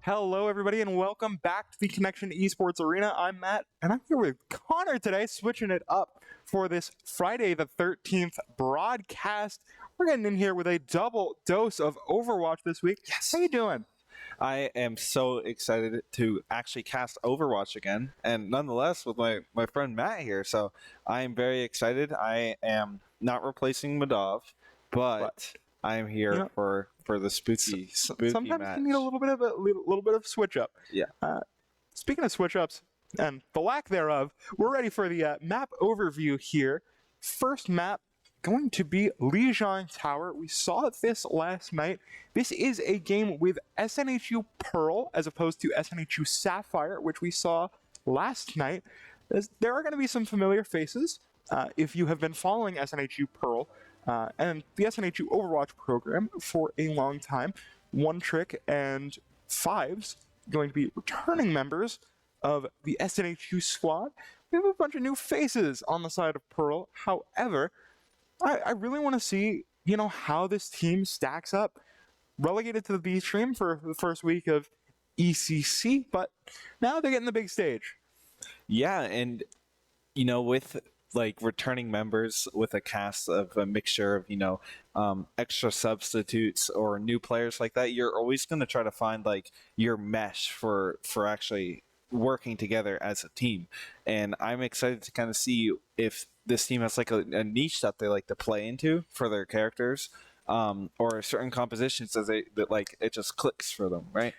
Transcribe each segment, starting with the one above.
Hello, everybody, and welcome back to the Connection Esports Arena. I'm Matt, and I'm here with Connor today, switching it up for this Friday the 13th broadcast. We're getting in here with a double dose of Overwatch this week. Yes. How you doing? I am so excited to actually cast Overwatch again, and nonetheless with my friend Matt here. So I am very excited. I am not replacing Madov, but I am here for the spooky Sometimes match. you need a little bit of switch up. Yeah. Speaking of switch ups and the lack thereof, we're ready for the map overview here. First map going to be Lijiang Tower. We saw this last night. This is a game with SNHU Pearl as opposed to SNHU Sapphire, which we saw last night. There are going to be some familiar faces if you have been following SNHU Pearl and the SNHU Overwatch program for a long time. One Trick and Fives going to be returning members of the SNHU squad. We have a bunch of new faces on the side of Pearl. However, I really want to see, how this team stacks up. Relegated to the B stream for the first week of ECC, but now they're getting the big stage. Yeah, and with returning members with a cast of a mixture of extra substitutes or new players like that, you're always going to try to find your mesh for actually working together as a team. And I'm excited to kind of see if this team has a niche that they like to play into for their characters, or certain compositions that it just clicks for them, right?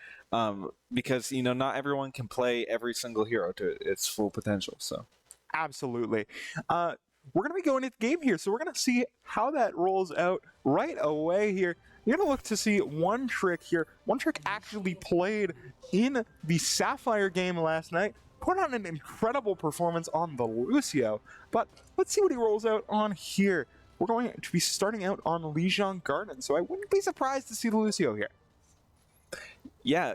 Because not everyone can play every single hero to its full potential. So absolutely. We're going to be going into the game here, so we're going to see how that rolls out right away here. You're going to look to see One Trick here. One Trick actually played in the Sapphire game last night, put on an incredible performance on the Lucio, but let's see what he rolls out on here. We're going to be starting out on Lijiang Garden, so I wouldn't be surprised to see the Lucio here. Yeah.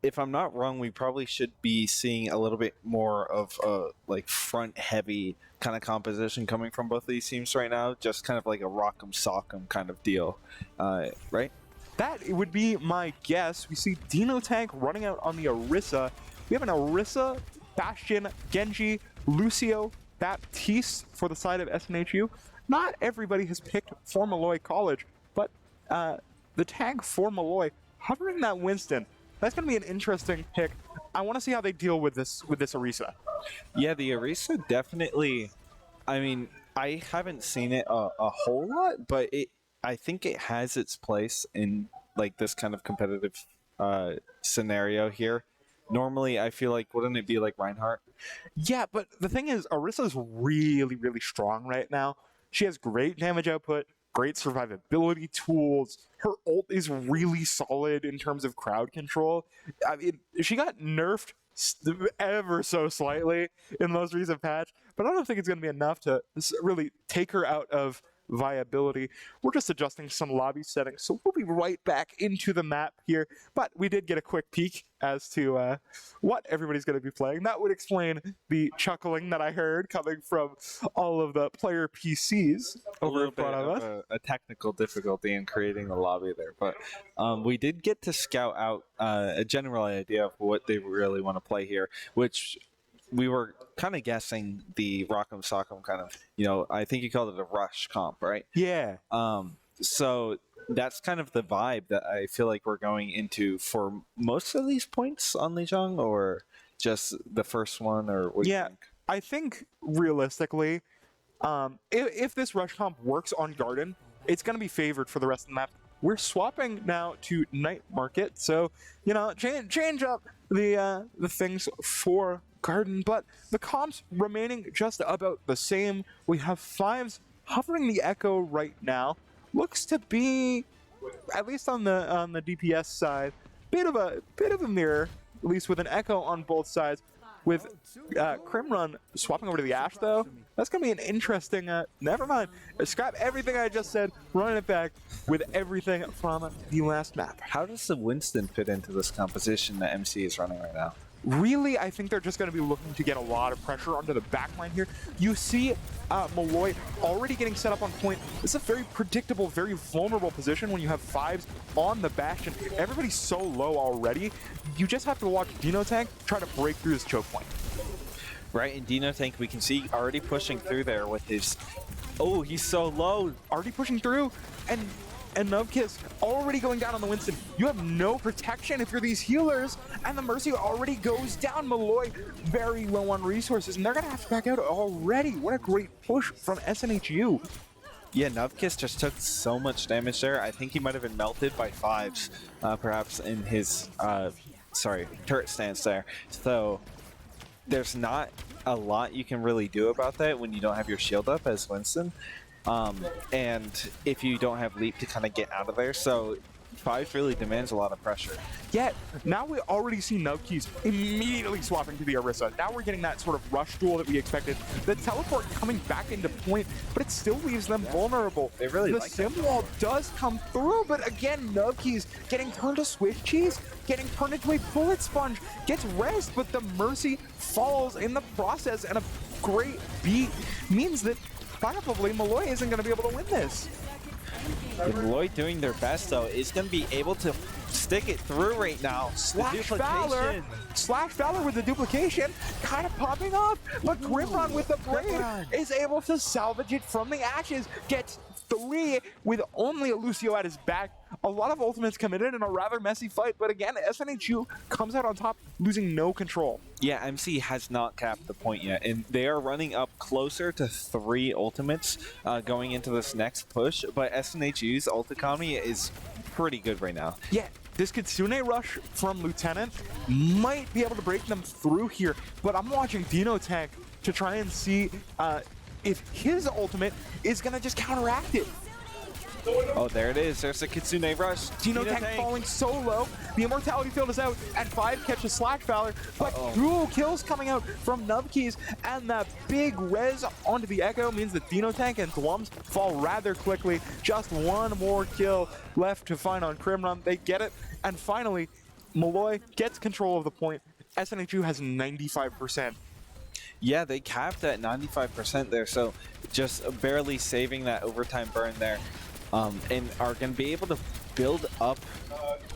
If I'm not wrong, we probably should be seeing a little bit more of a front-heavy kind of composition coming from both of these teams right now. Just kind of like a rock'em sock'em kind of deal, right? That would be my guess. We see Dino Tank running out on the Orisa. We have an Orisa, Bastion, Genji, Lucio, Baptiste for the side of SNHU. Not everybody has picked for Molloy College, but the tag for Molloy hovering that Winston. That's going to be an interesting pick. I want to see how they deal with this Orisa. Yeah, the Orisa definitely. I mean, I haven't seen it a whole lot, but I think it has its place in this kind of competitive scenario here. Normally, I feel wouldn't it be like Reinhardt? Yeah, but the thing is, Orisa's really, really strong right now. She has great damage output, great survivability tools. Her ult is really solid in terms of crowd control. I mean, she got nerfed ever so slightly in the most recent patch, but I don't think it's going to be enough to really take her out of viability. We're just adjusting some lobby settings, so we'll be right back into the map here, but we did get a quick peek as to what everybody's going to be playing. That would explain the chuckling that I heard coming from all of the player PCs over in front of us. A technical difficulty in creating the lobby there, but we did get to scout out a general idea of what they really want to play here, which we were kind of guessing the Rock'em Sock'em kind of, I think you called it a rush comp, right? Yeah. So that's kind of the vibe that I feel like we're going into for most of these points on Lijiang, or just the first one, or what do you think? I think realistically, if this rush comp works on Garden, it's going to be favored for the rest of the map. We're swapping now to Night Market, so change up the things for Garden, but the comps remaining just about the same. We have Fives hovering the Echo right now. Looks to be, at least on the DPS side, bit of a mirror, at least with an Echo on both sides. With Crimrun swapping over to the Ashe, though, that's going to be an interesting... never mind. Scrap everything I just said, running it back with everything from the last map. How does the Winston fit into this composition that MC is running right now? Really, I think they're just going to be looking to get a lot of pressure onto the back line here. You see Molloy already getting set up on point. This is a very predictable, very vulnerable position when you have fives on the Bastion. Everybody's so low already. You just have to watch Dinotank try to break through this choke point. Right, and Dinotank, we can see already pushing through there with his... Oh, he's so low. Already pushing through, and Nubkiss already going down on the Winston. You have no protection if you're these healers, and the Mercy already goes down. Molloy very low on resources, and they're gonna have to back out already. What a great push from SNHU. Yeah, Nubkiss just took so much damage there. I think he might have been melted by fives, perhaps in his, turret stance there. So there's not a lot you can really do about that when you don't have your shield up as Winston. And if you don't have leap to kind of get out of there, so five really demands a lot of pressure. Yet, now we already see Nubkeys immediately swapping to the Orisa. Now we're getting that sort of rush duel that we expected. The teleport coming back into point, but it still leaves them vulnerable. They really the like sim wall does come through, but again, Nubkeys getting turned to Swift Cheese, getting turned into a bullet sponge, gets rest, but the Mercy falls in the process, and a great beat means that probably Molloy isn't going to be able to win this. Molloy doing their best though is going to be able to stick it through right now. Slash Valor with the duplication, kind of popping off, but Grimron with the blade is able to salvage it from the ashes, gets 3 with only a Lucio at his back. A lot of ultimates committed in a rather messy fight, but again, SNHU comes out on top, losing no control. Yeah, MC has not capped the point yet, and they are running up closer to 3 ultimates going into this next push, but SNHU's ult economy is pretty good right now. Yeah, this Kitsune rush from Lieutenant might be able to break them through here, but I'm watching Dinotank to try and see if his ultimate is going to just counteract it. Oh, there it is. There's the Kitsune rush. Dinotank falling so low. The Immortality Field is out, and 5 catches Slash Valor, but dual kills coming out from Nubkeys, and that big res onto the Echo means that Dinotank and Dwums fall rather quickly. Just one more kill left to find on Crimron. They get it, and finally, Molloy gets control of the point. SNHU has 95%. Yeah, they capped at 95% there, so just barely saving that overtime burn there. And are going to be able to build up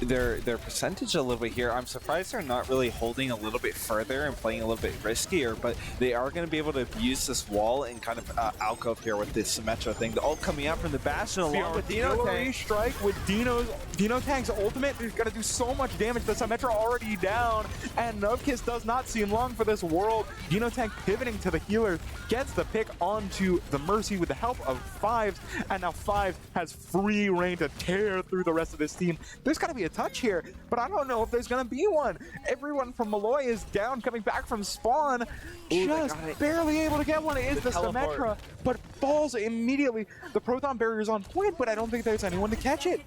their percentage a little bit here. I'm surprised they're not really holding a little bit further and playing a little bit riskier, but they are going to be able to use this wall and kind of alcove here with this Symmetra thing. The ult coming out from the Bastion along with Dinotank. Strike with Dinotank's ultimate is going to do so much damage. The Symmetra already down, and Nubkiss does not seem long for this world. Dinotank pivoting to the healer, gets the pick onto the Mercy with the help of Fives, and now Fives has free reign to tear through the rest of this team. There's got to be a touch here, but I don't know if there's going to be one. Everyone from Molloy is down, coming back from spawn. Just barely able to get one. It is the Symmetra, but falls immediately. The Proton Barrier is on point, but I don't think there's anyone to catch it.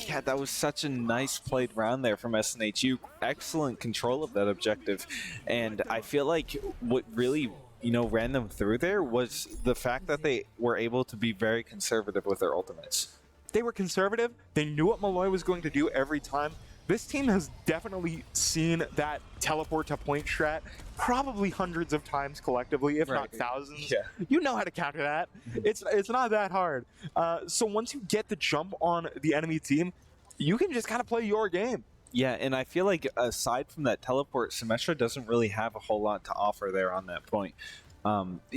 Yeah, that was such a nice played round there from SNHU. Excellent control of that objective. And I feel like what really, ran them through there was the fact that they were able to be very conservative with their ultimates. They were conservative. They knew what Molloy was going to do every time. This team has definitely seen that teleport to point strat probably hundreds of times collectively, if not thousands. Yeah. You know how to counter that. It's not that hard. So once you get the jump on the enemy team, you can just kind of play your game. Yeah, and I feel like aside from that teleport, Symmetra doesn't really have a whole lot to offer there on that point.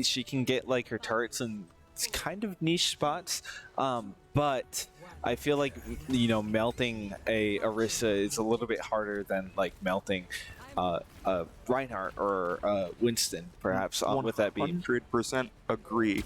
She can get like her turrets in kind of niche spots, but I feel like melting a Orisa is a little bit harder than like melting Reinhardt or Winston, perhaps. With that being 100% agree.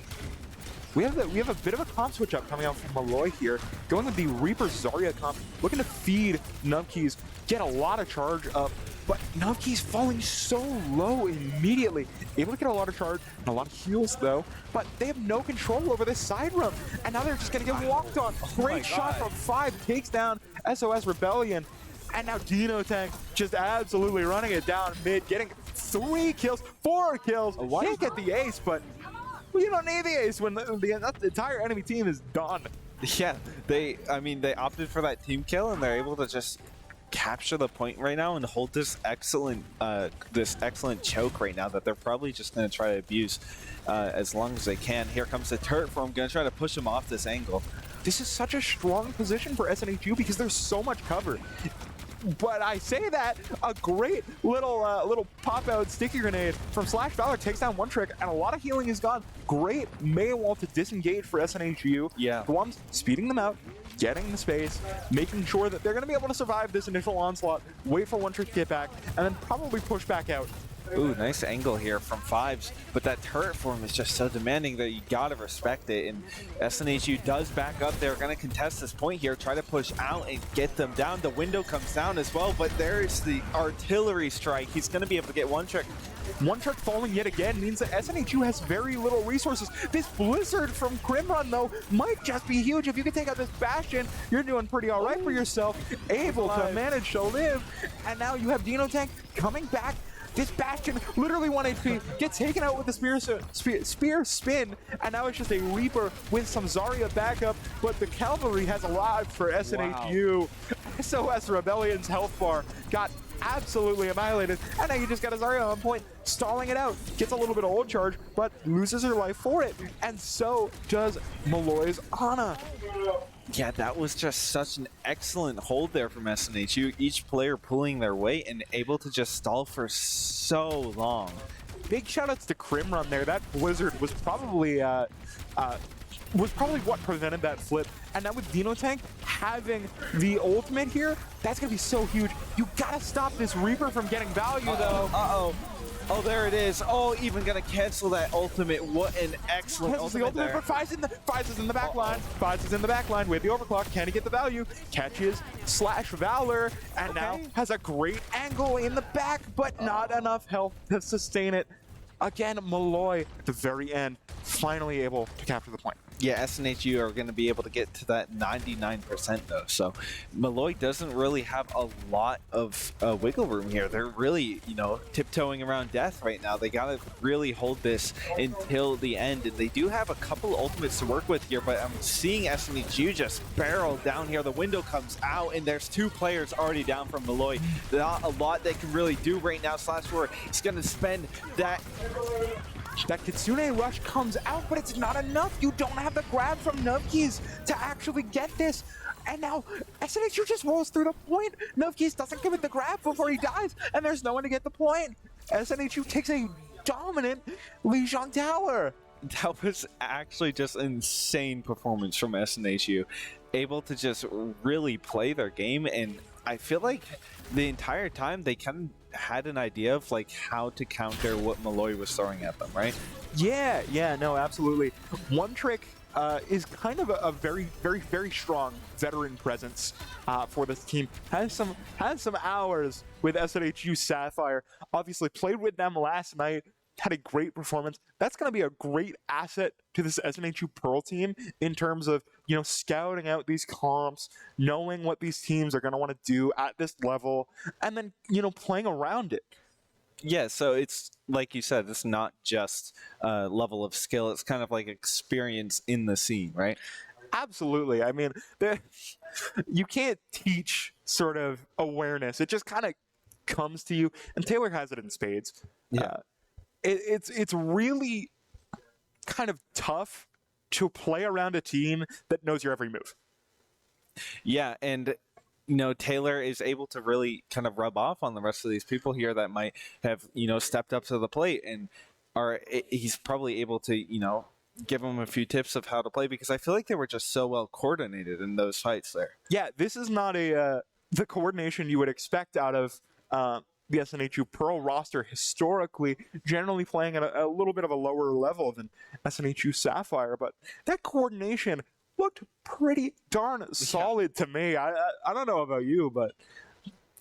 We have a bit of a comp switch up coming out from Molloy here, going with the Reaper Zarya comp, looking to feed Nubkeys, get a lot of charge up, but Nubkeys falling so low immediately. Able to get a lot of charge and a lot of heals though, but they have no control over this side room, and now they're just gonna get walked on. Great shot from 5, takes down SOS Rebellion, and now Dinotank just absolutely running it down mid, getting 3 kills, 4 kills. Can't get the ace, but you don't need the ace when the entire enemy team is done. Yeah, they opted for that team kill, and they're able to just capture the point right now and hold this excellent choke right now that they're probably just going to try to abuse as long as they can. Here comes the turret for him, going to try to push him off this angle. This is such a strong position for SNHU because there's so much cover. But I say that, a great little pop-out sticky grenade from Slash Valor takes down one trick, and a lot of healing is gone. Great melee wall to disengage for SNHU. Yeah. The ones speeding them out, getting the space, making sure that they're going to be able to survive this initial onslaught, wait for one trick to get back, and then probably push back out. Ooh, nice angle here from Fives, but that turret form is just so demanding that you gotta respect it, and SNHU does back up. They're gonna contest this point here, try to push out and get them down. The window comes down as well, but there's the artillery strike. He's gonna be able to get one trick. One trick falling yet again means that SNHU has very little resources. This Blizzard from Crimrun, though, might just be huge. If you can take out this Bastion, you're doing pretty all right for yourself. Able to manage to live, and now you have Dino Tank coming back. This Bastion, literally 1 HP, gets taken out with the spear spin, and now it's just a Reaper with some Zarya backup, but the Cavalry has arrived for SNHU. Wow. SOS Rebellion's health bar got absolutely annihilated, and now you just got a Zarya on point, stalling it out, gets a little bit of ult charge, but loses her life for it, and so does Molloy's Ana. Yeah, that was just such an excellent hold there from SNHU. Each player pulling their weight and able to just stall for so long. Big shoutouts to Crimrun there. That Blizzard was probably what prevented that flip. And now with Dino Tank having the ultimate here, that's going to be so huge. You got to stop this Reaper from getting value, though. Oh, there it is. Oh, even gonna cancel that ultimate. What an excellent ultimate there. But Fives is in the back line. Fives is in the back line with the overclock. Can he get the value? Catches Slash Valor, and now has a great angle in the back, but not enough health to sustain it. Again, Molloy at the very end, finally able to capture the point. Yeah, SNHU are going to be able to get to that 99% though. So Molloy doesn't really have a lot of wiggle room here. They're really, tiptoeing around death right now. They got to really hold this until the end. And they do have a couple ultimates to work with here, but I'm seeing SNHU just barrel down here. The window comes out, and there's 2 players already down from Molloy. Not a lot they can really do right now. Slash4 is going to spend that. That Kitsune Rush comes out, but it's not enough. You don't have the grab from Nuvkeys to actually get this. And now SNHU just rolls through the point. Nuvkeys doesn't give it the grab before he dies, and there's no one to get the point. SNHU takes a dominant Lijiang Tower. That was actually just an insane performance from SNHU. Able to just really play their game, and I feel like the entire time they kind of had an idea of how to counter what Molloy was throwing at them, right? Yeah, no, absolutely. One trick is kind of a very, very, very strong veteran presence for this team. Has some hours with SNHU Sapphire. Obviously played with them last night. Had a great performance. That's going to be a great asset to this SNHU Pearl team in terms of, scouting out these comps, knowing what these teams are going to want to do at this level, and then, playing around it. Yeah, so it's like you said, it's not just a level of skill. It's kind of like experience in the scene, right? Absolutely. I mean, you can't teach sort of awareness. It just kind of comes to you, and Taylor has it in spades. Yeah. It's really kind of tough to play around a team that knows your every move. Yeah, and Taylor is able to really kind of rub off on the rest of these people here that might have stepped up to the plate, and he's probably able to give them a few tips of how to play, because I feel like they were just so well coordinated in those fights there. Yeah, this is not the coordination you would expect out of the SNHU Pearl roster historically, generally playing at a little bit of a lower level than SNHU Sapphire, but that coordination looked pretty darn solid to me. I don't know about you, but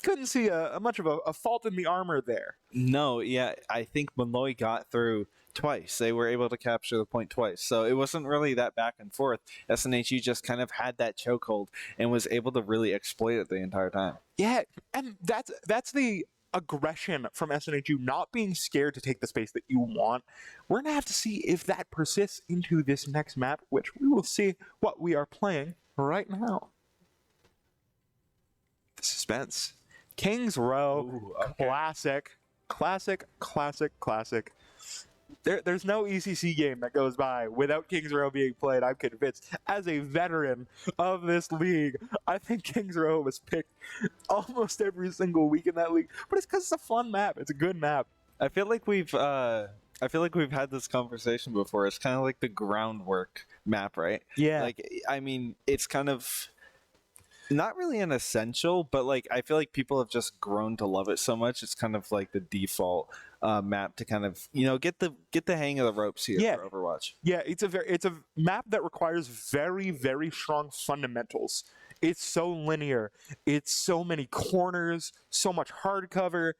couldn't see much of a fault in the armor there. No, yeah, I think Molloy got through twice. They were able to capture the point twice, so it wasn't really that back and forth. SNHU just kind of had that chokehold and was able to really exploit it the entire time. Yeah, and that's the aggression from SNHU, not being scared to take the space that you want. We're gonna have to see if that persists into this next map, which we will see what we are playing right now. The suspense Kings Row, Ooh, okay. classic. There's no ECC game that goes by without Kings Row being played, I'm convinced. As a veteran of this league, I think Kings Row was picked almost every single week in that league. But it's because it's a fun map. It's a good map. I feel like we've had this conversation before. It's kind of like the groundwork map, right? Yeah. Like, I mean, it's kind of not really an essential, but like I feel like people have just grown to love it so much. It's kind of like the default map to kind of get the hang of the ropes here for Overwatch. Yeah, it's a map that requires very strong fundamentals. It's so linear. It's so many corners, so much hard cover.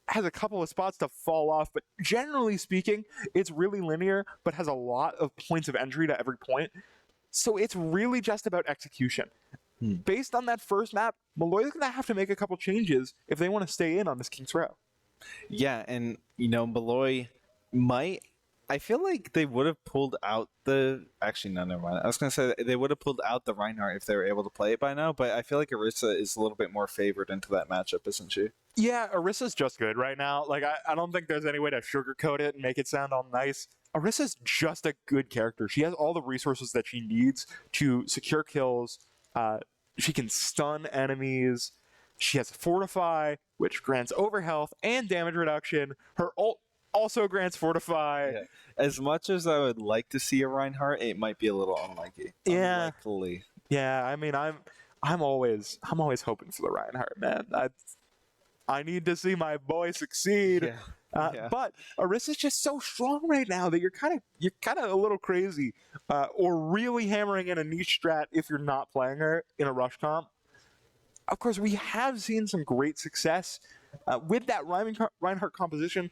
Has a couple of spots to fall off, but generally speaking, it's really linear, but has a lot of points of entry to every point. So it's really just about execution. Based on that first map, Molloy's going to have to make a couple changes if they want to stay in on this King's Row. Yeah, and Molloy might. I feel like they would have pulled out the. Actually, no, never mind. I was going to say they would have pulled out the Reinhardt if they were able to play it by now, but I feel like Orisa is a little bit more favored into that matchup, isn't she? Yeah, Orisa's just good right now. Like, I don't think there's any way to sugarcoat it and make it sound all nice. Orisa's just a good character. She has all the resources that she needs to secure kills. She can stun enemies. She has Fortify, which grants overhealth and damage reduction. Her ult also grants Fortify. Yeah. As much as I would like to see a Reinhardt, it might be a little unlikely. Yeah. Unlikely. Yeah, I mean, I'm always hoping for the Reinhardt, man. I need to see my boy succeed. Yeah. But Orisa's just so strong right now that you're kind of a little crazy, or really hammering in a niche strat if you're not playing her in a rush comp. Of course, we have seen some great success with that Reinhardt composition.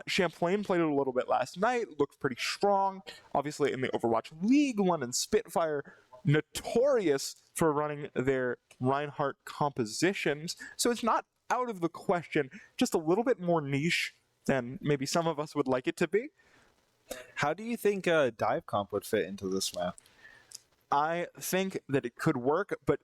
Champlain played it a little bit last night, looked pretty strong. Obviously, in the Overwatch League, London Spitfire, notorious for running their Reinhardt compositions. So it's not out of the question, just a little bit more niche than maybe some of us would like it to be. How do you think dive comp would fit into this map? I think that it could work, but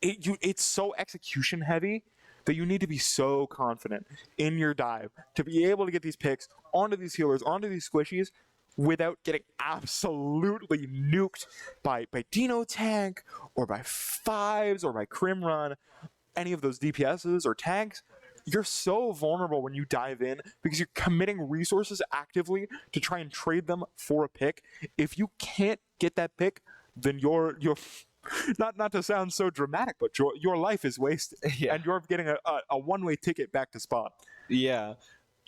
it's so execution heavy that you need to be so confident in your dive to be able to get these picks onto these healers, onto these squishies, without getting absolutely nuked by Dino Tank or by Fives or by Crim Run, any of those DPSs or tanks. You're so vulnerable when you dive in because you're committing resources actively to try and trade them for a pick. If you can't get that pick, then you're not to sound so dramatic, but your life is wasted, and you're getting a one-way ticket back to spawn. Yeah,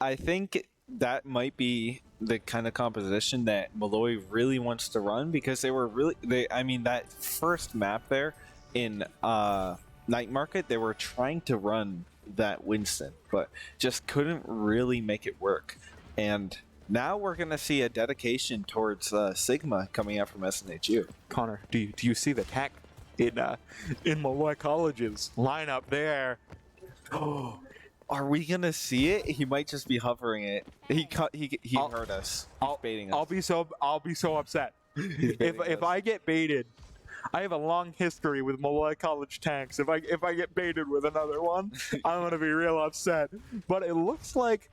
I think that might be the kind of composition that Molloy really wants to run, because that first map there in Night Market, they were trying to run that Winston, but just couldn't really make it work. And now we're going to see a dedication towards Sigma coming out from SNHU. Connor, do you see the tech in Molloy College's lineup there? Oh, are we going to see it? He might just be hovering it. He heard us. He's baiting us. I'll be so upset if I get baited. I have a long history with Molloy College tanks. If I get baited with another one, I'm gonna be real upset. But it looks like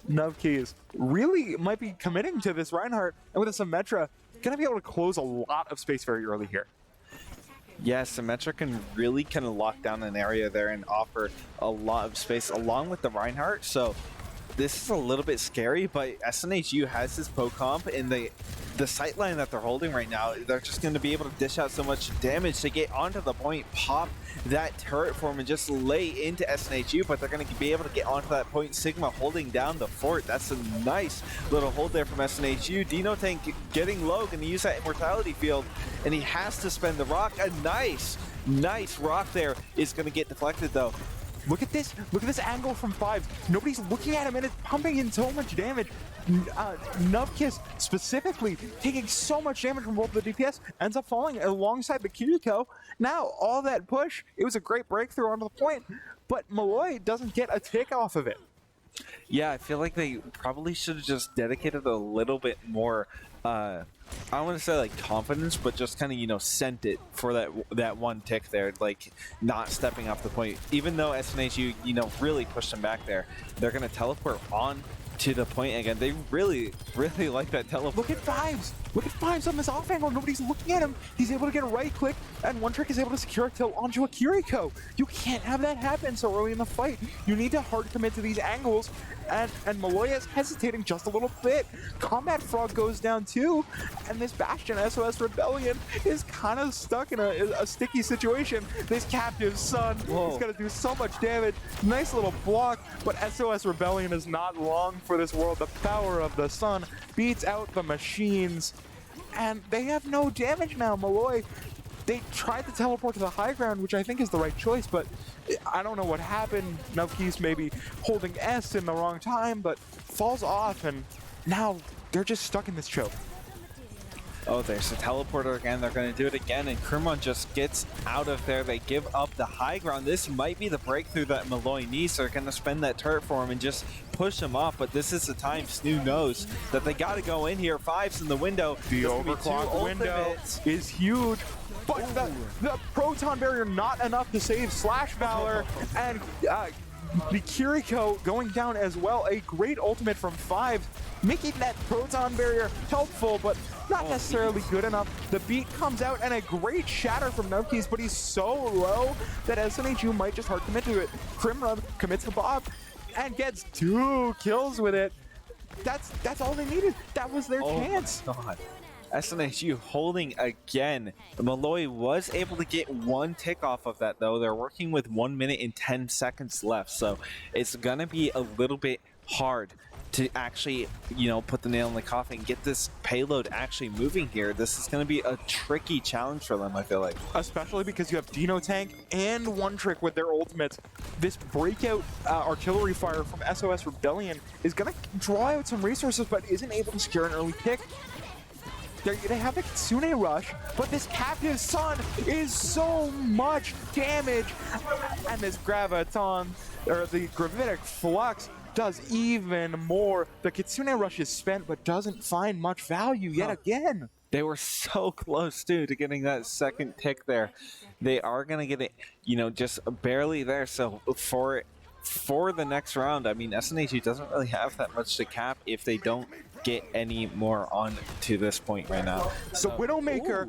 Nuvkeys really might be committing to this Reinhardt, and with a Symmetra, gonna be able to close a lot of space very early here. Yeah, Symmetra can really kind of lock down an area there and offer a lot of space along with the Reinhardt. So this is a little bit scary, but SNHU has this poke comp, and the sightline that they're holding right now, they're just going to be able to dish out so much damage to get onto the point, pop that turret form, and just lay into SNHU, but they're going to be able to get onto that point. Sigma holding down the fort. That's a nice little hold there from SNHU. Dino Tank getting low, going to use that immortality field, and he has to spend the rock. A nice rock there is going to get deflected, though. Look at this angle from Fives. Nobody's looking at him, and it's pumping in so much damage. Nuvkiss specifically taking so much damage from both the DPS, ends up falling alongside the Kiriko. Now, all that push, it was a great breakthrough onto the point, but Molloy doesn't get a tick off of it. Yeah, I feel like they probably should have just dedicated a little bit more. I don't want to say like confidence, but just kind of sent it for that one tick there, like not stepping off the point. Even though SNHU really pushed them back there, they're gonna teleport on to the point again. They really like that teleport. Look at Fives! Look at Fives on this off angle. Nobody's looking at him. He's able to get a right click, and One Trick is able to secure a kill onto a Kiriko. You can't have that happen so early in the fight. You need to hard commit to these angles, and Molloy is hesitating just a little bit. Combat Frog goes down too, and this Bastion SOS Rebellion is kind of stuck in a sticky situation. This Captive Sun is going to do so much damage. Nice little block, but SOS Rebellion is not long for this world. The power of the sun beats out the machines, and they have no damage now. Molloy, they tried to teleport to the high ground, which I think is the right choice, but I don't know what happened. Nubkeys maybe holding S in the wrong time, but falls off, and now they're just stuck in this choke. Oh, there's a teleporter again. They're going to do it again, and Krimron just gets out of there. They give up the high ground. This might be the breakthrough that Molloy needs. They're going to spend that turret for him and just push him off, but this is the time SNHU knows that they got to go in here. Fives in the window. The overclock window is huge, but the Proton Barrier not enough to save Slash Valor, and the Kiriko going down as well. A great ultimate from Fives, making that Proton Barrier helpful, but not necessarily good enough. The beat comes out, and a great shatter from Nubkeys, but he's so low that SNHU might just hard commit to it. Krimron commits the Bob and gets 2 kills with it. That's all they needed. That was their chance. Oh my God. SNHU holding again. Molloy was able to get 1 tick off of that, though. They're working with 1 minute and 10 seconds left, so it's gonna be a little bit hard to actually, put the nail in the coffin and get this payload actually moving here. This is going to be a tricky challenge for them, I feel like. Especially because you have Dino Tank and One Trick with their ultimates. This breakout artillery fire from SOS Rebellion is going to draw out some resources, but isn't able to secure an early pick. They have the Kitsune Rush, but this Captive Sun is so much damage. And this Graviton, or the Gravitic Flux, does even more. The Kitsune Rush is spent, but doesn't find much value yet again. They were so close, too, to getting that second tick there. They are going to get it, just barely there. So for the next round, I mean, SNHU doesn't really have that much to cap if they don't get any more on to this point right now. So Widowmaker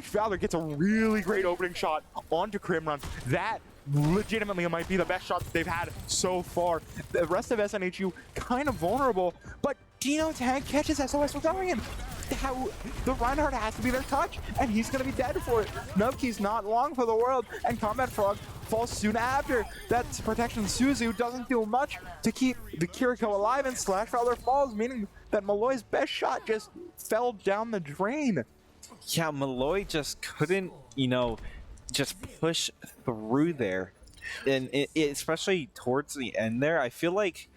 / Valor gets a really great opening shot onto Krimron. That legitimately might be the best shot that they've had so far. The rest of SNHU kind of vulnerable, but Dino Tank catches SOS Rebellion. The Reinhardt has to be their touch, and he's going to be dead for it. Nubkey's not long for the world, and Combat Frog falls soon after. That protection Suzu doesn't do much to keep the Kiriko alive, and / Valor falls, meaning that Molloy's best shot just fell down the drain. Yeah, Molloy just couldn't, just push through there, and especially towards the end there. I feel like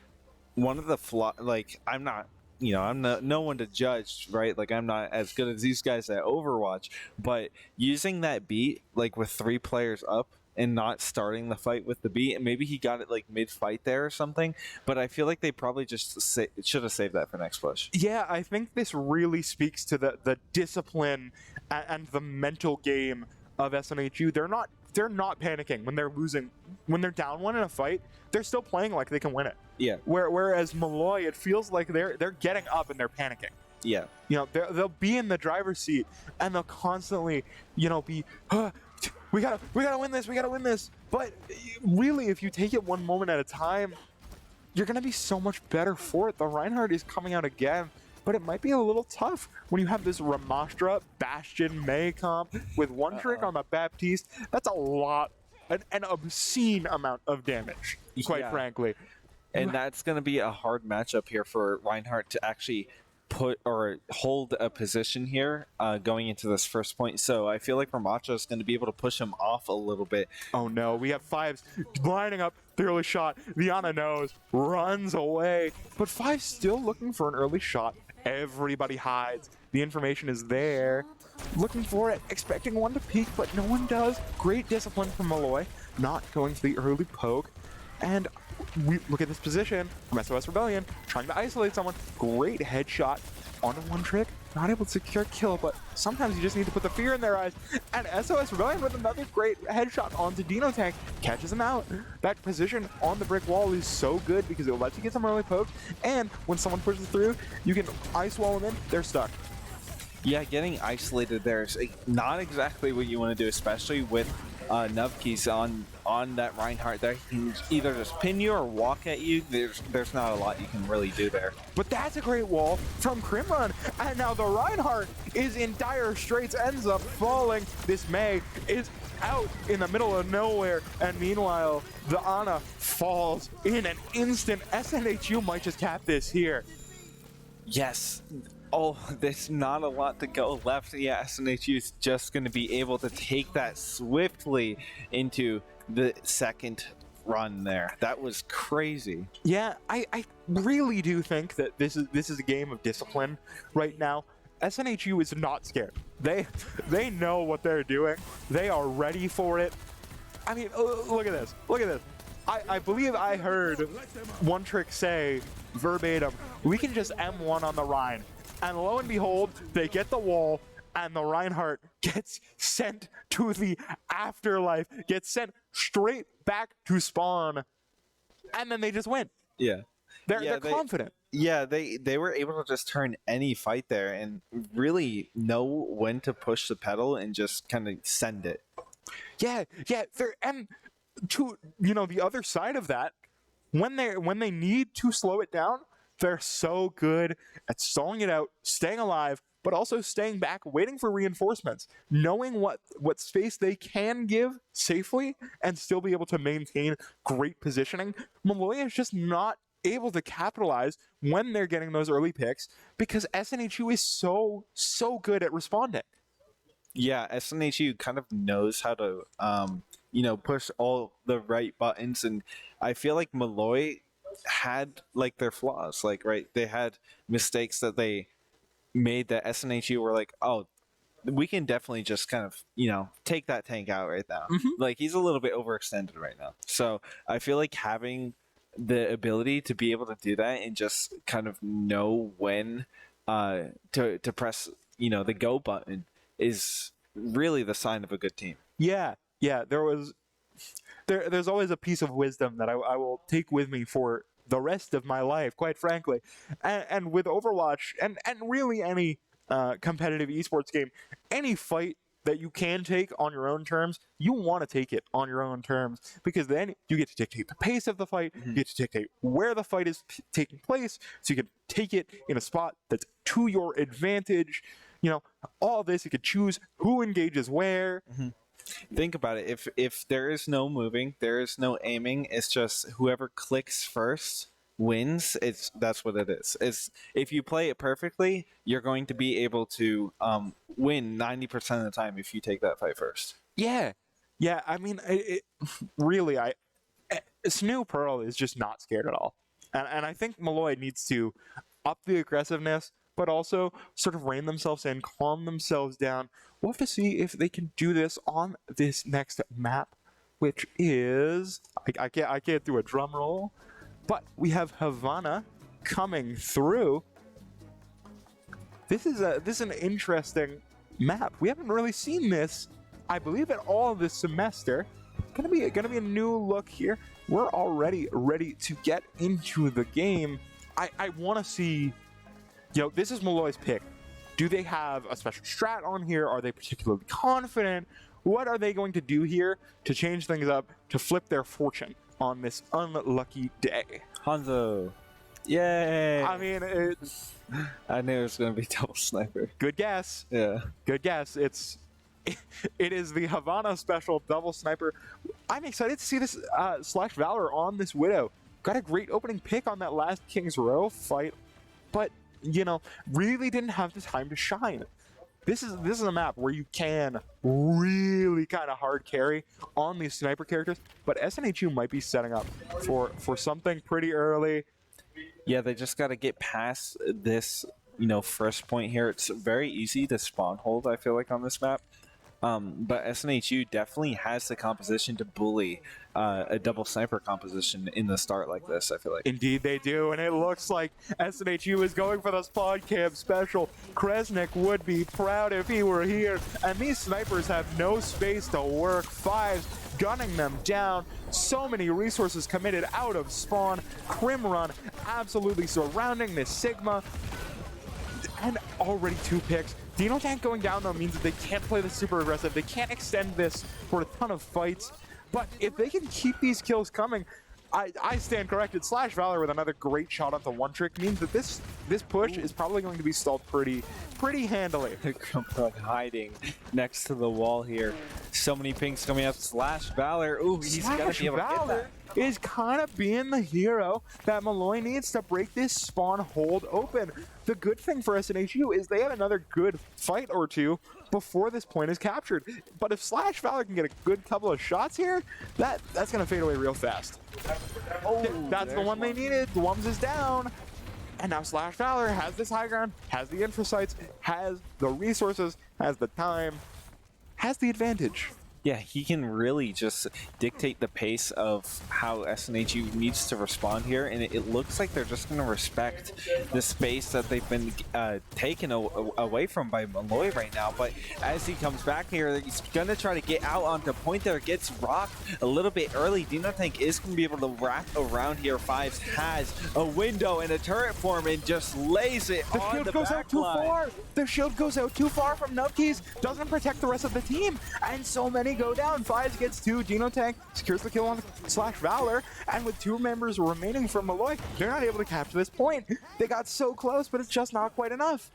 one of the I'm not, I'm no one to judge, right? Like, I'm not as good as these guys at Overwatch, but using that beat like with 3 players up and not starting the fight with the beat, and maybe he got it like mid-fight there or something, but I feel like they probably just should have saved that for next push. Yeah, I think this really speaks to the discipline and the mental game of SNHU. They're not panicking when they're losing. When they're down 1 in a fight, they're still playing like they can win it. Yeah. Whereas Molloy, it feels like they're getting up and they're panicking. Yeah. They'll be in the driver's seat, and they'll constantly, be, we gotta win this, we gotta win this. But really, if you take it one moment at a time, you're gonna be so much better for it. The Reinhardt is coming out again, but it might be a little tough when you have this Ramastra Bastion May comp with One Trick on the Baptiste. That's a lot, an obscene amount of damage, quite frankly. And that's going to be a hard matchup here for Reinhardt to actually put or hold a position here going into this first point. So I feel like Ramastra is going to be able to push him off a little bit. Oh no, we have Fives lining up the early shot. Viana knows, runs away, but Fives still looking for an early shot. Everybody hides. The information is there. Looking for it, expecting one to peek, but no one does. Great discipline from Molloy, not going for the early poke. And we look at this position from SOS Rebellion, trying to isolate someone. Great headshot onto one trick. Not able to secure kill, but sometimes you just need to put the fear in their eyes. And SOS Rebellion with another great headshot onto Dino Tank catches him out. That position on the brick wall is so good because it will let you get some early pokes. And when someone pushes through, you can ice wall them in. They're stuck. Yeah, getting isolated there is not exactly what you want to do, especially with Nubkeys on that Reinhardt there. He can either just pin you or walk at you. There's not a lot you can really do there. But that's a great wall from Crimrun. And now the Reinhardt is in dire straits, ends up falling. This May is out in the middle of nowhere. And meanwhile, the Ana falls in an instant. SNHU might just cap this here. Yes. Oh, there's not a lot to go left. Yeah, SNHU is just going to be able to take that swiftly into the second run there. That was crazy. Yeah, I really do think that this is a game of discipline right now. SNHU is not scared. They know what they're doing. They are ready for it. I mean, look at this. Look at this. I believe I heard one trick say verbatim, we can just M1 on the Rhine. And lo and behold, they get the wall, and the Reinhardt gets sent to the afterlife, gets sent straight back to spawn, and then they just win. Yeah. They're confident. Yeah, they were able to just turn any fight there and really know when to push the pedal and just kind of send it. Yeah. And to the other side of that, when they need to slow it down, they're so good at stalling it out, staying alive, but also staying back, waiting for reinforcements, knowing what space they can give safely and still be able to maintain great positioning. Molloy is just not able to capitalize when they're getting those early picks because SNHU is so good at responding. Yeah, SNHU kind of knows how to push all the right buttons, and I feel like Molloy had like their flaws, they had mistakes that they made that SNHU were like, oh, we can definitely just kind of take that tank out right now. Like, he's a little bit overextended right now, so I feel like having the ability to be able to do that and just kind of know when to press the go button is really the sign of a good team. There's always a piece of wisdom that I will take with me for the rest of my life, quite frankly. And with Overwatch, and really any competitive esports game, any fight that you can take on your own terms, you want to take it on your own terms, because then you get to dictate the pace of the fight, you get to dictate where the fight is taking place, so you can take it in a spot that's to your advantage. All this, you could choose who engages where. Think about it. If there is no moving, there is no aiming. It's just whoever clicks first wins. That's what it is. If you play it perfectly, you're going to be able to win 90% of the time if you take that fight first. Yeah. I mean, really, SNHU Pearl is just not scared at all, and I think Molloy needs to up the aggressiveness, but also sort of rein themselves in, calm themselves down. We'll have to see if they can do this on this next map, which is I can't do a drum roll, but we have Havana coming through. This is an interesting map. We haven't really seen this, I believe, at all this semester. Gonna be a new look here. We're already ready to get into the game. I want to see. This is Molloy's pick. Do they have a special strat on here? Are they particularly confident? What are they going to do here to change things up, to flip their fortune on this unlucky day? Hanzo. Yay! I mean, I knew it was going to be double sniper. Good guess. Yeah. Good guess. It is the Havana special double sniper. I'm excited to see this Slash Valor on this Widow. Got a great opening pick on that last King's Row fight, but really didn't have the time to shine. This is a map where you can really kind of hard carry on these sniper characters, but SNHU might be setting up for something pretty early. Yeah, they just got to get past this, first point here. It's very easy to spawn hold, I feel like, on this map. But SNHU definitely has the composition to bully a double sniper composition in the start like this, I feel like. Indeed they do, and it looks like SNHU is going for the spawn camp special. Kresnik would be proud if he were here, and these snipers have no space to work. Fives gunning them down. So many resources committed out of spawn. Crimrun absolutely surrounding this Sigma, and already 2 picks. Dino Tank going down though means that they can't play this super aggressive. They can't extend this for a ton of fights. But if they can keep these kills coming, I stand corrected. Slash Valor with another great shot onto one trick means that this push is probably going to be stalled pretty handily. Hiding next to the wall here. So many pings coming up. Slash Valor. Ooh, he's gonna be able to get that. Is kind of being the hero that Molloy needs to break this spawn hold open. The good thing for SNHU is they have another good fight or two before this point is captured. But if Slash Valor can get a good couple of shots here, that's going to fade away real fast. Oh, that's the one they needed. Dwums is down. And now Slash Valor has this high ground, has the infra sites, has the resources, has the time, has the advantage. Yeah, he can really just dictate the pace of how SNHU needs to respond here, and it looks like they're just going to respect the space that they've been taken away from by Molloy right now. But as he comes back here, he's going to try to get out onto point there, gets rocked a little bit early. Dino Tank is going to be able to wrap around here. Fives has a window and a turret form and just lays it on the back line. The shield goes out too far. The shield goes out too far from Nubkeys, doesn't protect the rest of the team, and so many go down. Fives gets 2. Dino Tank secures the kill on Slash Valor, and with 2 members remaining from Molloy, they're not able to capture this point. They got so close, but it's just not quite enough.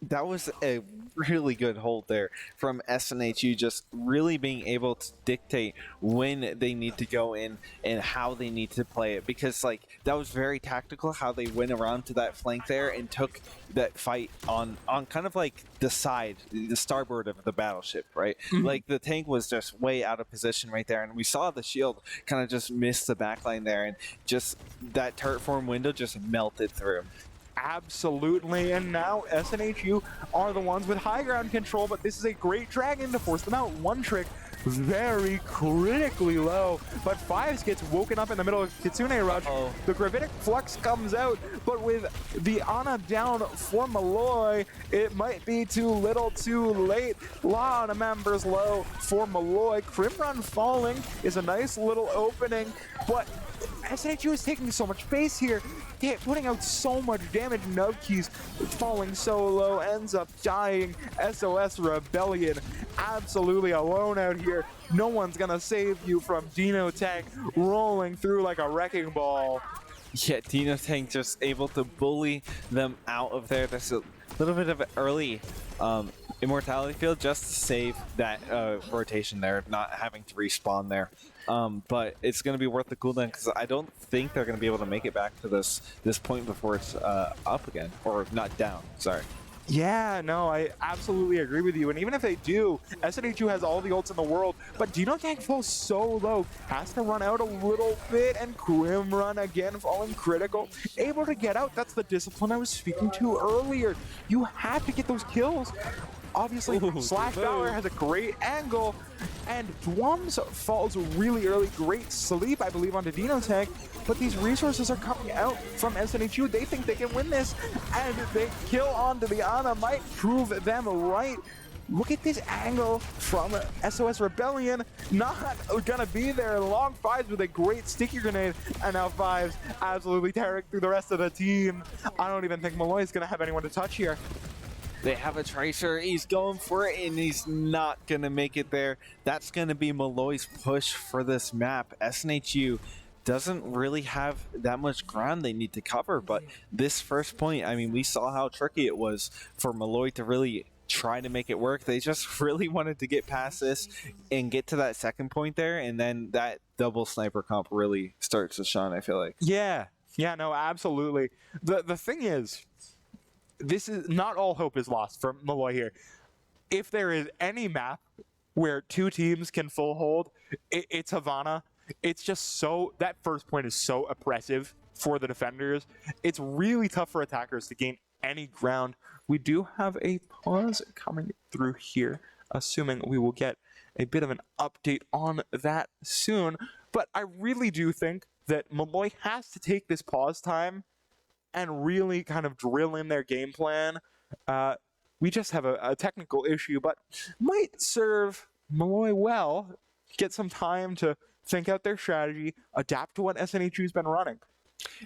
That was a really good hold there from SNHU, just really being able to dictate when they need to go in and how they need to play it, because like that was very tactical how they went around to that flank there and took that fight on kind of like the side, the starboard of the battleship, right? Like the tank was just way out of position right there, and we saw the shield kind of just miss the backline there, and just that turret form window just melted through. Absolutely, and now SNHU are the ones with high ground control, but this is a great dragon to force them out. One trick very critically low, but Fives gets woken up in the middle of Kitsune Rush. The Gravitic Flux comes out, but with the Ana down for Molloy, it might be too little too late. Lot of members low for Molloy. Crimrun falling is a nice little opening, but SNHU is taking so much space here, putting out so much damage. Nubkeys falling so low, ends up dying. SOS Rebellion absolutely alone out here. No one's gonna save you from Dino Tank rolling through like a wrecking ball. Yeah, Dino Tank just able to bully them out of there. That's a little bit of an early immortality field just to save that rotation there, not having to respawn there. But it's going to be worth the cooldown, because I don't think they're going to be able to make it back to this point before it's up again, or not down, sorry. Yeah, no, I absolutely agree with you. And even if they do, SNHU has all the ults in the world, but Dino Tank falls so low, has to run out a little bit, and Crimrun again falling critical. Able to get out, that's the discipline I was speaking to earlier. You have to get those kills. Obviously, Slash Valor has a great angle, and Dwums falls really early. Great sleep, I believe, onto Dino Tank, but these resources are coming out from SNHU. They think they can win this, and they kill onto the Ana might prove them right. Look at this angle from SOS Rebellion. Not gonna be there. Long Fives with a great sticky grenade, and now Fives absolutely tearing through the rest of the team. I don't even think Molloy is gonna have anyone to touch here. They have a Tracer, he's going for it, and he's not going to make it there. That's going to be Molloy's push for this map. SNHU doesn't really have that much ground they need to cover, but this first point, I mean, we saw how tricky it was for Molloy to really try to make it work. They just really wanted to get past this and get to that second point there, and then that double sniper comp really starts to shine, I feel like. Yeah, no, absolutely. The thing is, this is not all hope is lost for Molloy here. If there is any map where 2 teams can full hold, it's Havana. It's just so, that first point is so oppressive for the defenders. It's really tough for attackers to gain any ground. We do have a pause coming through here. assuming we will get a bit of an update on that soon. But I really do think that Molloy has to take this pause time and really kind of drill in their game plan. We just have a technical issue, but might serve Molloy well. Get some time to think out their strategy, adapt to what SNHU's been running.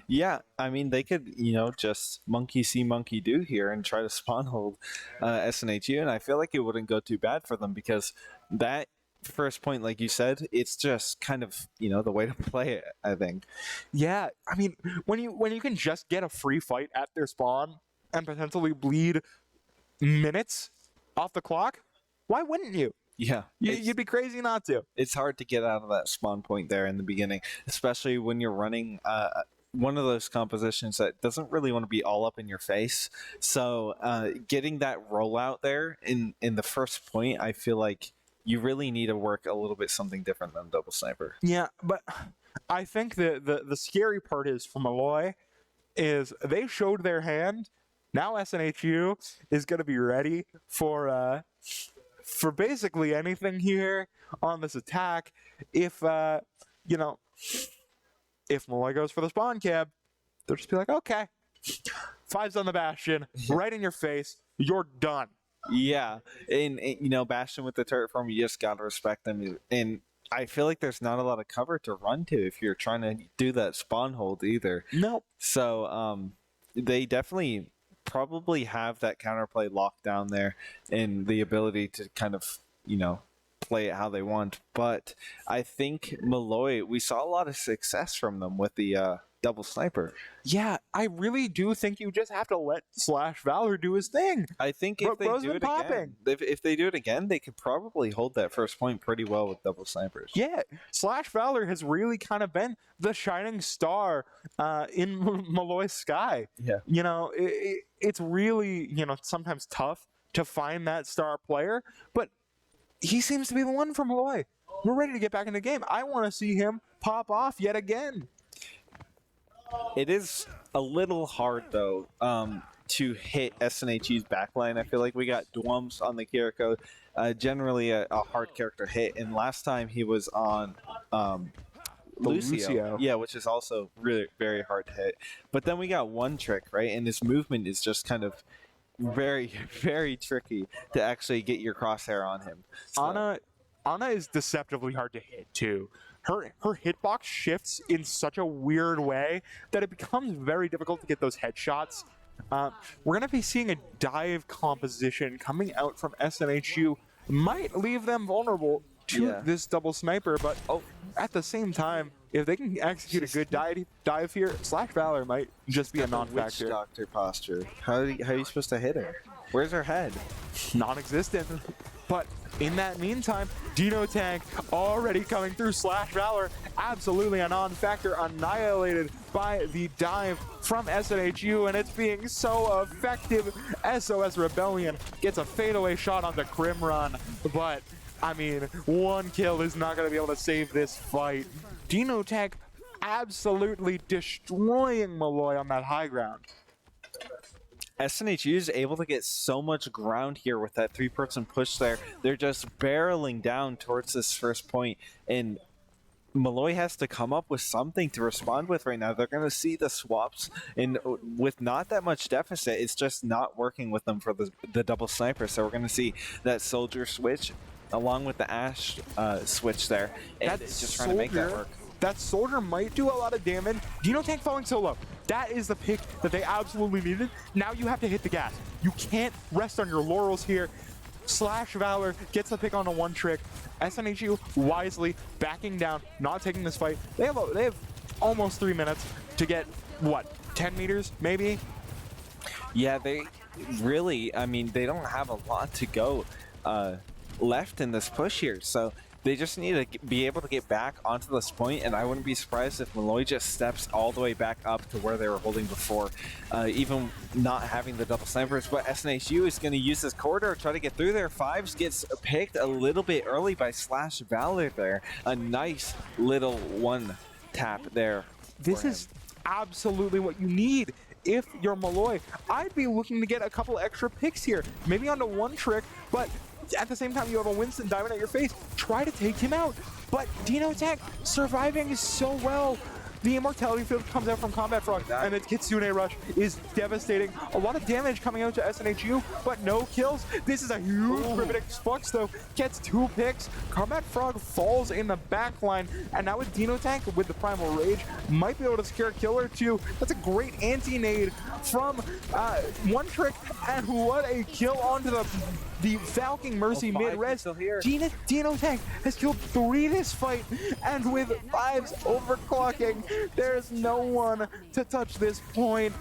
Yeah, I mean, they could, just monkey see, monkey do here and try to spawn hold SNHU, and I feel like it wouldn't go too bad for them because that first point, like you said, it's just kind of, the way to play it, I think. Yeah, I mean, when you can just get a free fight at their spawn and potentially bleed minutes off the clock, why wouldn't you? Yeah. You'd be crazy not to. It's hard to get out of that spawn point there in the beginning, especially when you're running one of those compositions that doesn't really want to be all up in your face. So getting that rollout there in the first point, I feel like you really need to work a little bit something different than double sniper. Yeah, but I think the scary part is for Molloy is they showed their hand. Now SNHU is going to be ready for basically anything here on this attack. If if Molloy goes for the spawn cab, they'll just be like, okay, 5's on the Bastion, right in your face, you're done. Yeah, and Bastion with the turret farm, you just gotta respect them. And I feel like there's not a lot of cover to run to if you're trying to do that spawn hold either. Nope. So they definitely probably have that counterplay locked down there and the ability to kind of, play it how they want. But I think Molloy, we saw a lot of success from them with the double sniper. Yeah, I really do think you just have to let Slash Valor do his thing. I think if they do it again, if they do it again, they could probably hold that first point pretty well with double snipers. Yeah, Slash Valor has really kind of been the shining star in Molloy's sky. Yeah. It's really, sometimes tough to find that star player, but he seems to be the one for Molloy. We're ready to get back in the game. I want to see him pop off yet again. It is a little hard, though, to hit SNHU's backline. I feel like we got Dwums on the Kiriko, generally a hard character hit. And last time he was on Lucio. Yeah, which is also really very hard to hit. But then we got one trick, right? And his movement is just kind of very, very tricky to actually get your crosshair on him. So. Ana is deceptively hard to hit, too. Her hitbox shifts in such a weird way that it becomes very difficult to get those headshots. We're going to be seeing a dive composition coming out from SNHU. Might leave them vulnerable to this double sniper, but at the same time, if they can execute a good dive here, Slash Valor might just be a non-factor. Witch doctor posture. How are you supposed to hit her? Where's her head? Non-existent. But in that meantime, Dino Tank already coming through. Slash Valor, absolutely a non-factor, annihilated by the dive from SNHU, and it's being so effective. SOS Rebellion gets a fadeaway shot on the Crim Run, but I mean, one kill is not going to be able to save this fight. Dino Tank absolutely destroying Molloy on that high ground. SNHU is able to get so much ground here with that 3-person push there. They're just barreling down towards this first point, and Molloy has to come up with something to respond with right now. They're going to see the swaps, and with not that much deficit, it's just not working with them for the double sniper. So we're going to see that soldier switch along with the Ash switch there, and just trying to make that work. That soldier might do a lot of damage. Dino Tank falling so low. That is the pick that they absolutely needed. Now you have to hit the gas. You can't rest on your laurels here. Slash Valor gets the pick on a one trick. SNHU wisely backing down, not taking this fight. They have almost 3 minutes to get, what, 10 meters maybe? Yeah, they really, I mean, they don't have a lot to go left in this push here. So they just need to be able to get back onto this point, and I wouldn't be surprised if Molloy just steps all the way back up to where they were holding before, even not having the double snipers. But SNHU is going to use this corridor, try to get through there. Fives gets picked a little bit early by Slash Valor there. A nice little one tap there. This is absolutely what you need. If you're Molloy, I'd be looking to get a couple extra picks here, maybe onto one trick, but at the same time, you have a Winston Diamond at your face. Try to take him out. But Dino Tech surviving so well. The Immortality Field comes out from Combat Frog, and the Kitsune Rush is devastating. A lot of damage coming out to SNHU, but no kills. This is a huge Cryptic Flux, though. Gets 2 picks. Combat Frog falls in the back line, and now with Dino Tank, with the Primal Rage, might be able to secure a kill or 2. That's a great anti-nade from One Trick, and what a kill onto the Falcon Mercy mid-res. Dino Tank has killed 3 this fight, and with 5s overclocking, there's no one to touch this point.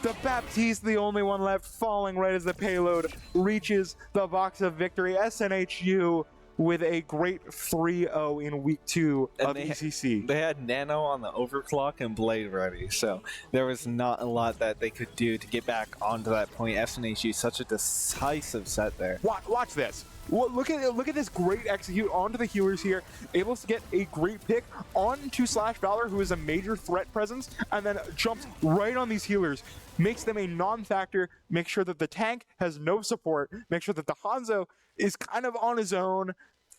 The Baptiste, the only one left, falling right as the payload reaches the box of victory. SNHU with a great 3-0 in week 2 of ECC. They had Nano on the overclock and Blade ready, so there was not a lot that they could do to get back onto that point. SNHU, such a decisive set there. Watch this. Look at this great execute onto the healers here. Able to get a great pick onto Slash Valor, who is a major threat presence, and then jumps right on these healers. Makes them a non-factor. Make sure that the tank has no support. Make sure that the Hanzo is kind of on his own.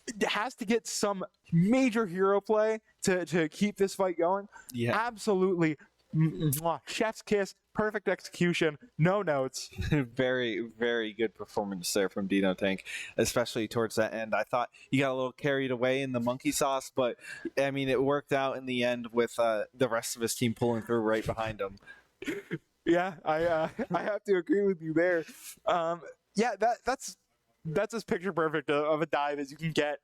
It has to get some major hero play to keep this fight going. Yeah. Absolutely. Chef's kiss. Perfect execution. No notes. Very, very good performance there from Dino Tank, especially towards that end. I thought he got a little carried away in the monkey sauce, but I mean, it worked out in the end with the rest of his team pulling through right behind him. Yeah, I have to agree with you there. Yeah, that's as picture perfect of a dive as you can get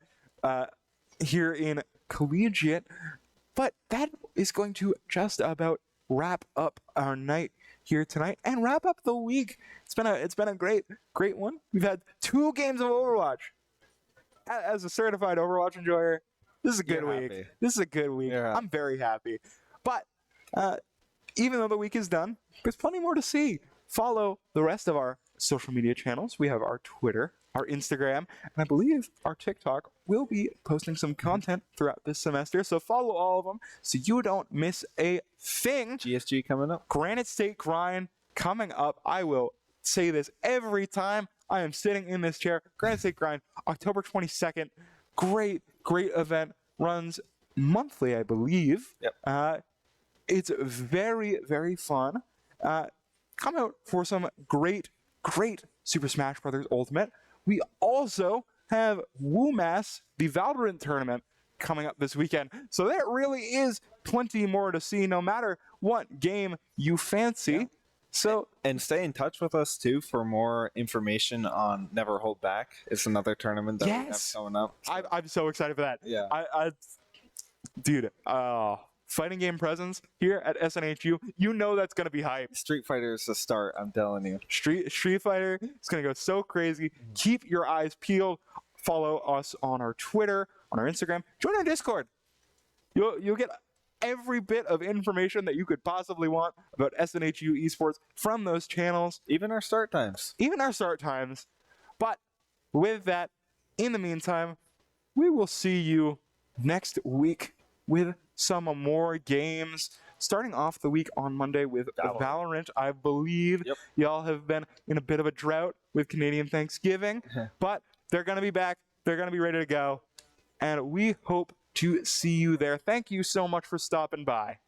here in collegiate. But that is going to just about wrap up our night here tonight and wrap up the week. It's been a great one. We've had 2 games of Overwatch. As a certified Overwatch enjoyer, this is a good week. Happy. This is a good week. I'm very happy. But even though the week is done, there's plenty more to see. Follow the rest of our social media channels. We have our Twitter, our Instagram, and I believe our TikTok. Will be posting some content throughout this semester, so follow all of them so you don't miss a thing. GSG coming up. Granite State Grind coming up. I will say this every time I am sitting in this chair. Granite State Grind, October 22nd. Great event. Runs monthly, I believe. Yep. It's very, very fun. Come out for some great Super Smash Bros. Ultimate. We also have WooMass, the Valorant tournament, coming up this weekend. So there really is plenty more to see, no matter what game you fancy. Yeah. So and stay in touch with us too for more information on Never Hold Back. It's another tournament that we have coming up. So. I'm so excited for that. Yeah. Dude, fighting game presence here at SNHU, you know that's going to be hype. Street Fighter is the start, I'm telling you. Street Fighter is going to go so crazy. Keep your eyes peeled. Follow us on our Twitter, on our Instagram. Join our Discord. You'll get every bit of information that you could possibly want about SNHU esports from those channels. Even our start times. But with that, in the meantime, we will see you next week with some more games. Starting off the week on Monday with Valorant. I believe y'all have been in a bit of a drought with Canadian Thanksgiving, but they're going to be back. They're going to be ready to go. And we hope to see you there. Thank you so much for stopping by.